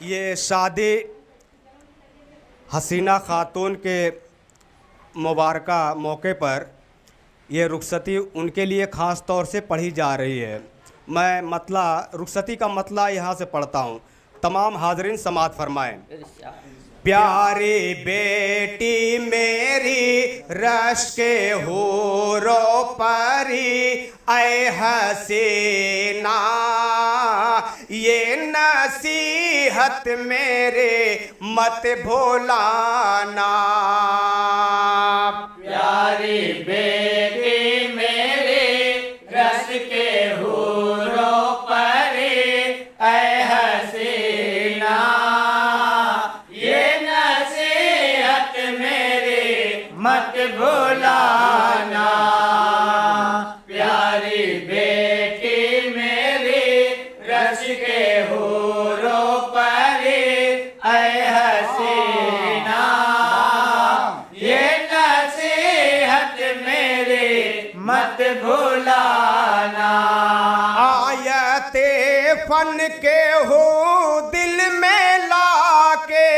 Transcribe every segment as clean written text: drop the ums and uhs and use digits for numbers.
ये शादी हसीना खातून के मुबारका मौके पर ये रुखसती उनके लिए ख़ास तौर से पढ़ी जा रही है। मैं मतला रुखसती का मतला यहाँ से पढ़ता हूँ, तमाम हाज़रीन समाअत फरमाएं। प्यारी बेटी मेरी रश के हूरो परी ऐ हसीना, ये नसीहत मेरे मत भुलाना। प्यारी बेटी मेरी रश के हूरो परी ऐ हसीना, मत भुलाना। प्यारी बेटी मेरी रश के हूरो परी ऐ हसीना, ये नसीहत मेरी मत भुलाना। आयते फन के हो दिल में लाके,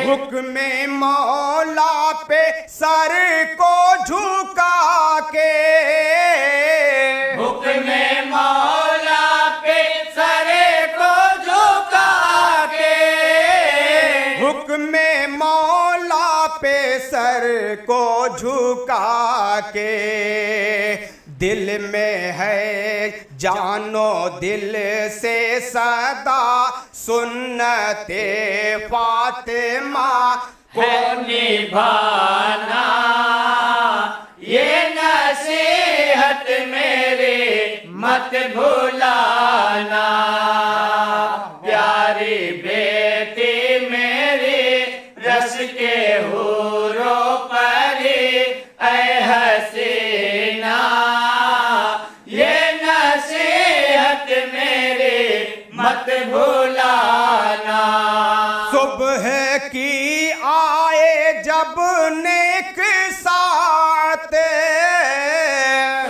हुक्मे मौला पे सर को झुका के, हुक्मे मौला पे सर को झुका के, हुक्मे मौला पे सर को झुका के। दिल में है जानो दिल से सदा सुन्नते फातिमा को निभाना, ये नसीहत मेरे मत भुलाना। प्यारी बेटी मेरी रश के हूरो परी ऐ हसीना, ये नसीहत मेरे मत भुलाना। सुबह की आए जब नेक साथ,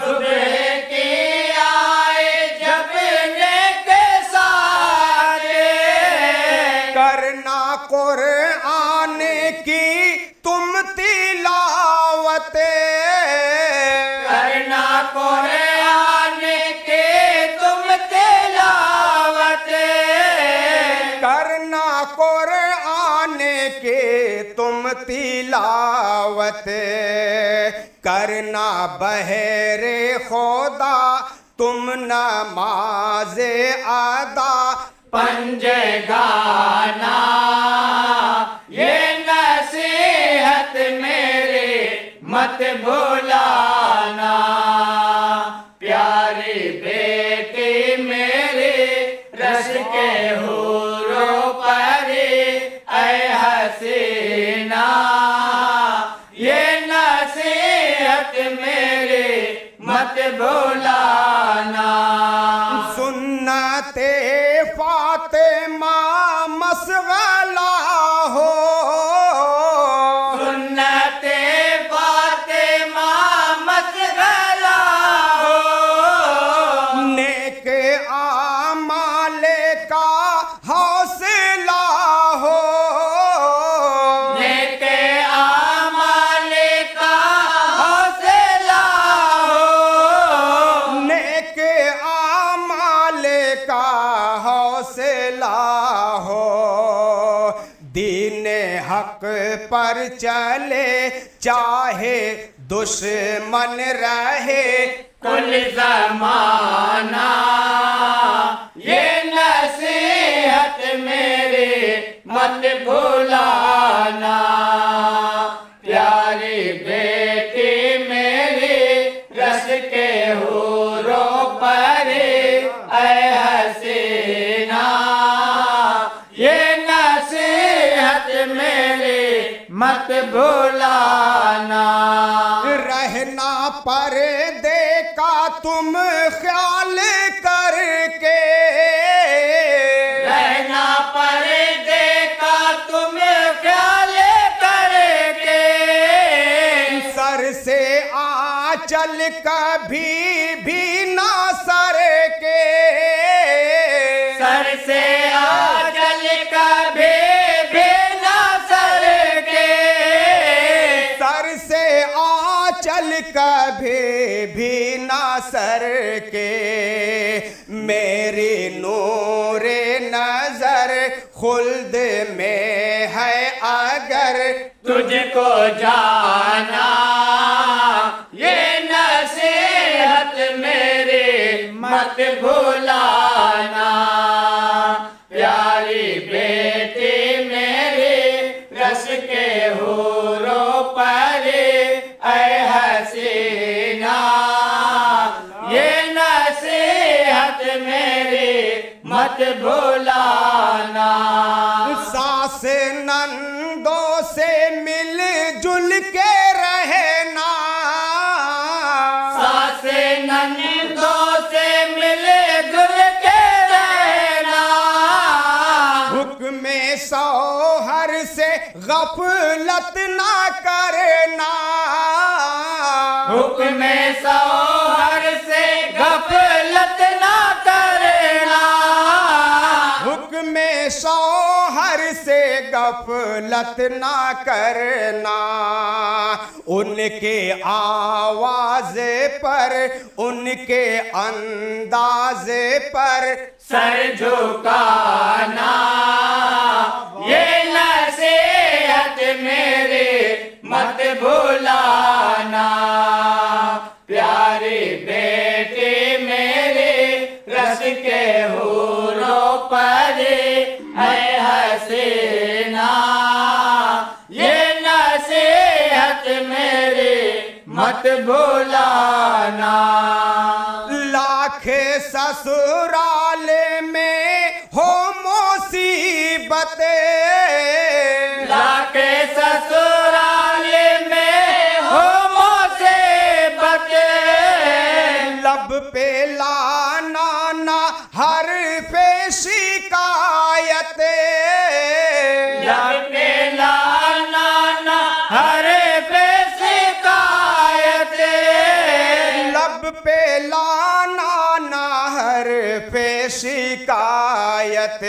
सुबह की आए जब नेक साथ, करना कुरान की तुम तिलावत, करना कुरान के तुम तिलावत, करना कुरान के तुम तिलावत। करना बहरे खुदा तुम नमाज़े अदा, पंजे गाना, ये नसीहत मेरे मत भुलाना। प्यारी बेटी मेरी रश के हूरो परी ऐ हसीना, ये नसीहत मेरे मत भुलाना। सुन्नते फातिमा मसगला हो, सुन्नते फातिमा मसगला हो, नेक आमाल का हौसला हो, नेक आमाल का हौसला हो, नेक आमाल का हौसला हो। दीन हक पर चले चाहे दुश्मन रहे कुल ज़माना, ये नसीहत मेरे मत भुलाना। प्यारी बेटी मेरी रश के हूरो परी ऐ हसीना, ये नसीहत मेरे मत भुलाना। रहना पर्दे का तुम ख्याल करके, रहना पर्दे का तुम ख्याल करके, सर से आ कभी भी ना सर के, सर से आंचल कभी भी ना सर के, सर से आंचल कभी भी ना सर के। मेरी नूरे नजर खुल्द में है अगर तुझको जाना, ये नसीहत मेरी मत भुलाना। प्यारी बेटी मेरी रस के हूरों परी ऐ हसीना, ये नसीहत मेरी मत भुलाना। सास नंदों से मिल जुल के रहना, सास नंदों से मिल जुल के रहना। हुक्म शौहर से गफलत ना करना, हुक्म शौहर से गफलत ना करना, हुक्म शौहर से गफलत ना करना। उनके आवाज पर, उनके अंदाजे पर सर झुकाना, ये नसीहत मेरी मत भुलाना। प्यारी बेटी मेरी रस के हूरों परी ऐ हसीना, ये नसीहत मेरी मत भुलाना। लाख ससुराल में हो मुसीबतें, लाके ससुराल में हो मुसीबतें, लब पे लाना ना हर पे शिकायतें, लब पे लाना ना हर पे शिकायतें, लब पे लाना ना हर पे शिकायत।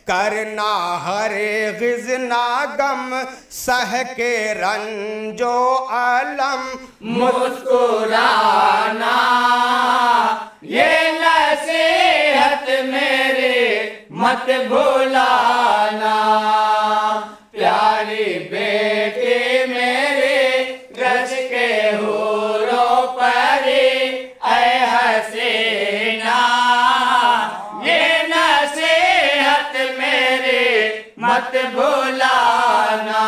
करना हर गिजना गम सह के रंजो अलम, मुस्कुराना, ये नसीहत मेरी मत भुलाना। प्यारी बेटी मेरी रस के हूरों परी ऐ हसीना, ये नसीहत मेरी मत भुलाना।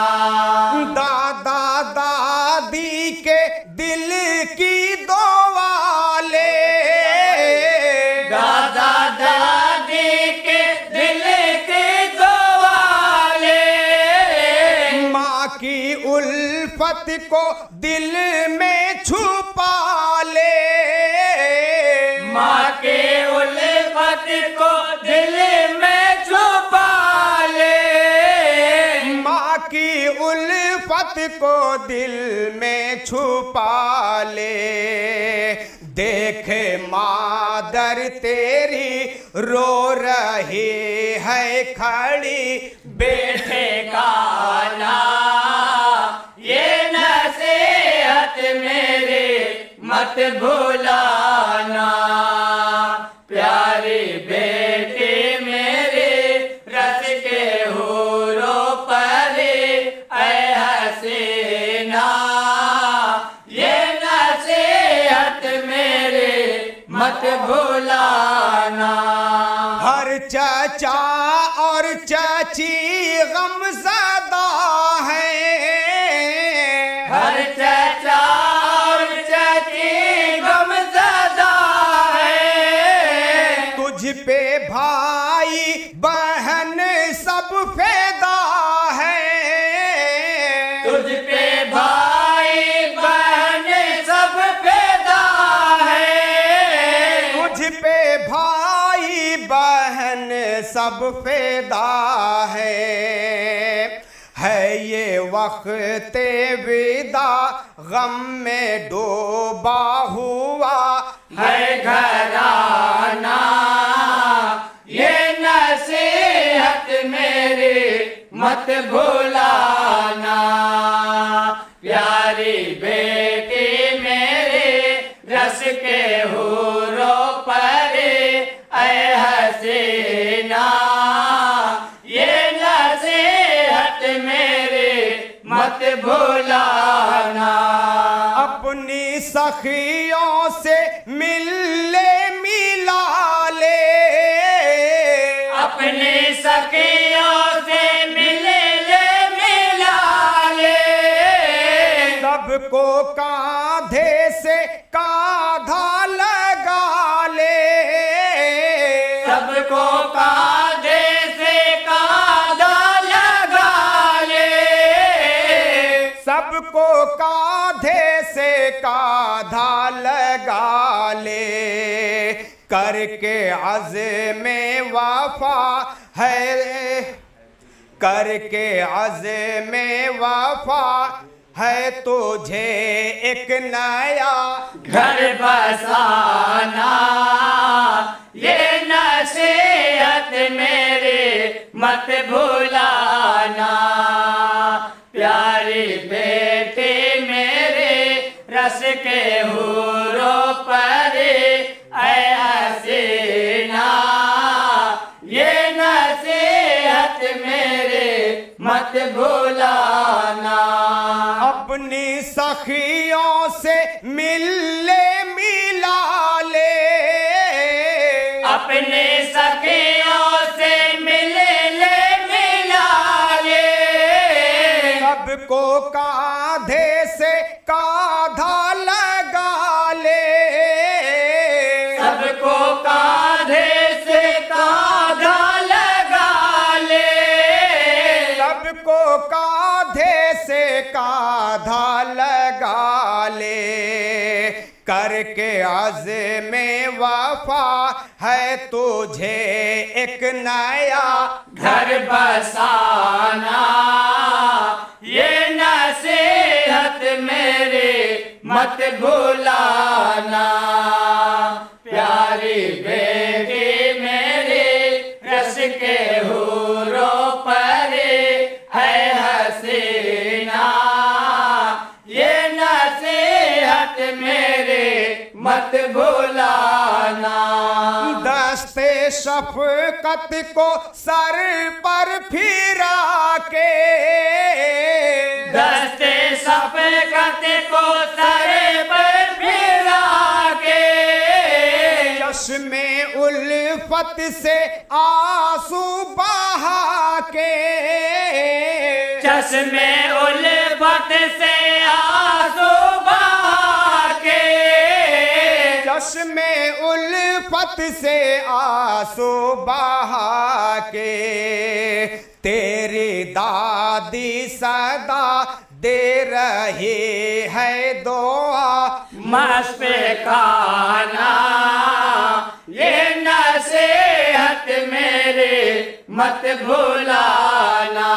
दादा दादी के दिल की दुआले, दादा दादी के दिल के दुआले, माँ की उल्फत को दिल में छुपा ले, माँ के उल्फत को दिल में छुपा ले, माँ की उल्फत को दिल में छुपा ले। देख मादर तेरी रो रही है खड़ी, बेटे काना, ये नसीहत मेरी मत भुलाना। प्यारी बेटी मेरी रस के हूरों परी ऐ हसीना, ये नसीहत मेरी मत भुलाना। हर चाचा और चाची गमज़दा है, हर चाचा और चाची गमज़दा है, तुझ पे भाई बहन सब फेदा है, तुझ पे भाई बहन सब फेदा है, तुझ पे भाई बहन सब फेदा है। है ये वक्त विदा गम में डूबा हुआ है घराना। ये नसीहत मेरी मत भुलाना। प्यारी बेटी मेरे रस के हूरों परे ऐ हसीना। ये नसीहत मेरी मत भुलाना। अपनी सखियों से मिल ले मिला ले। अपनी सखियों से मिल ले मिला ले। सबको कांधे से कांधा लगा ले। सबको कांधे से कांधा लगा ले। सबको कांधे से कांधा लगा ले। करके अज़्म वफा है, करके अज़्म वफा है तुझे एक नया घर बसाना। ये नसीहत मेरे मत भुलाना। प्यारी बेटी मेरे रस के हूरों परे ऐ हसीना। ये नसीहत मेरे मत भुलाना। अपनी सखियों से मिल ले मिला ले। अपने सखियों से मिल ले मिला ले। सबको कांधे से कांधा लगा ले। सबको कांधे से कांधा लगा ले। सबको कांधे से कांधा लगा ले। करके अज़्म वफा है तुझे एक नया घर बसाना। ये नसीहत मेरे मत भुलाना। प्यारी बेटी मेरे रस के हूरों परे है हसीना। ये नसीहत मेरे मत भुलाना। दस्ते शफ़क़त को सर पर फिरा के। दस्ते शफ़क़त को सर पर फिरा के। चश्मे उल्फत से आंसू बहा के। चश्मे उल्फत से आंसू बहा के। चश्मे उल्फत से आंसू बहा के। तेरी दादी सदा दे रही है दुआ मशफ़क़ाना। ये नसीहत मेरे मत भुलाना।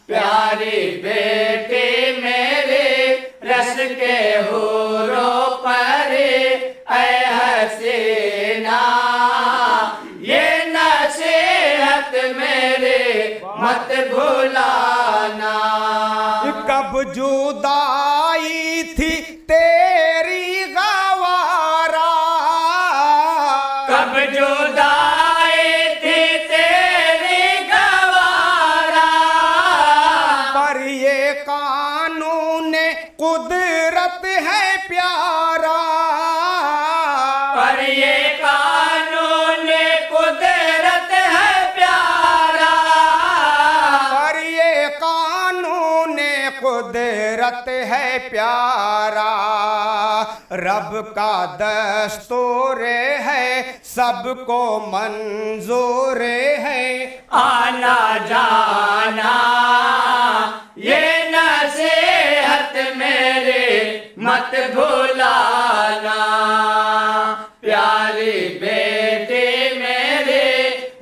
प्यारी बेटी मेरे रस के हूरों परे ऐ हसीना। ये नसीहत मेरे मत भुलाना। कब जुदाई थी तेरी गवारा। कब जुदाई थी तेरी गवारा। पर ये कानून कुदरत है प्यारा। पर ये कानून कुदरत है प्यारा। पर ये कानून कुदरत है प्यारा। रब का दस्तूर है सबको मंजूर है आना जाना। ये नसीहत मेरे मत भुलाना। प्यारी बेटी मेरे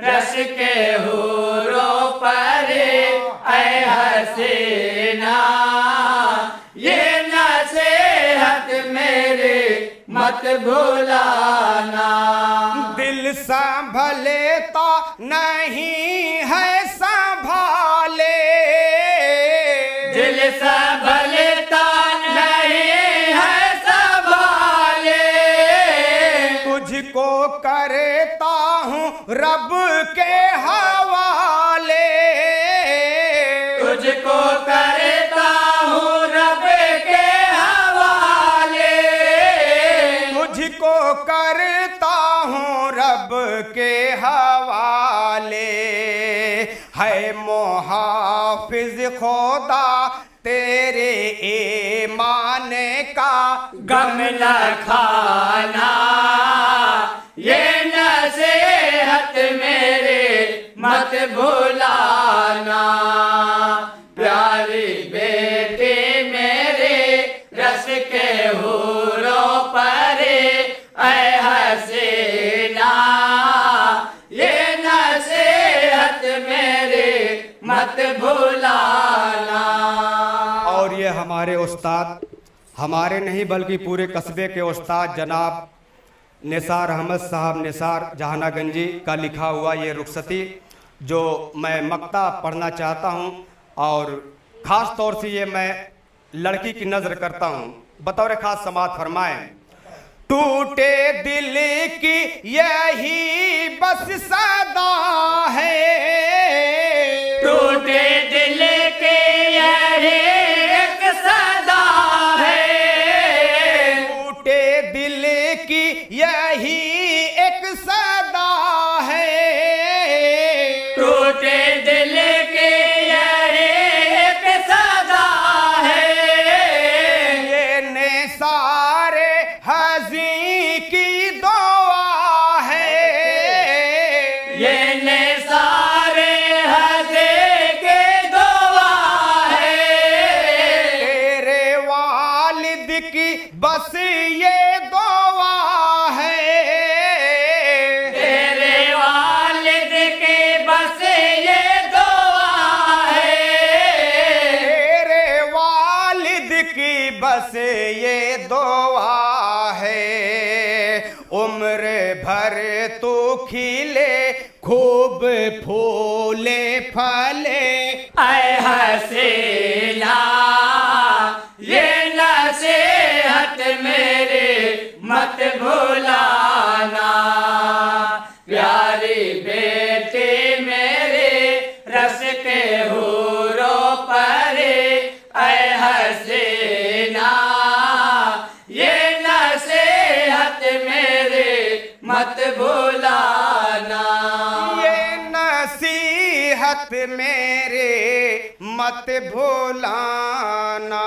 रस के हूरों परे ऐ भुलाना। दिल संभलेता नहीं है संभाले, दिल संभलता नहीं है संभाले। तुझको करता हूँ रब के हवाले, तुझको करता हूँ रब के हवाले। तुझको करता हूँ रब के हवाले। है मुहाफिज खुदा तेरे ईमान का गम न खाना, ये नसीहत मेरे मत भुलाना। प्यारी बेटी मेरे रस के हूरों परे ऐ हसीना, ये नसीहत मेरे मत भुलाना। और ये हमारे उस्ताद, हमारे नहीं बल्कि पूरे कस्बे के उस्ताद जनाब निसार अहमद साहब निसार जहानागंजी का लिखा हुआ ये रुखसती जो मैं मक्ता पढ़ना चाहता हूँ। और ख़ास तौर से ये मैं लड़की की नज़र करता हूँ, बतौर ख़ास समात फरमाएं। टूटे दिल की यही बस सदा है, टूटे दिल के यही एक सदा है। टूटे दिल की यही एक सदा है, टूटे दिल के यही एक सदा है। ये निसारे हज़ी की दुआ है, ये निसारे हज़ी की दुआ है। तेरे वालिद की बस ये दुआ है, तेरे वालिद की बस ये दुआ है। तेरे वालिद की बस ये दुआ है। उम्र भर तो खिले खूब फूले फले, ऐ हसीना, ये नसीहत मेरे मत भुलाना। प्यारी बेटी मेरे रस के हूरों परे ऐ हसीना, ये नसीहत मेरे मत भुलाना। ये नसीहत मेरे मत भुलाना।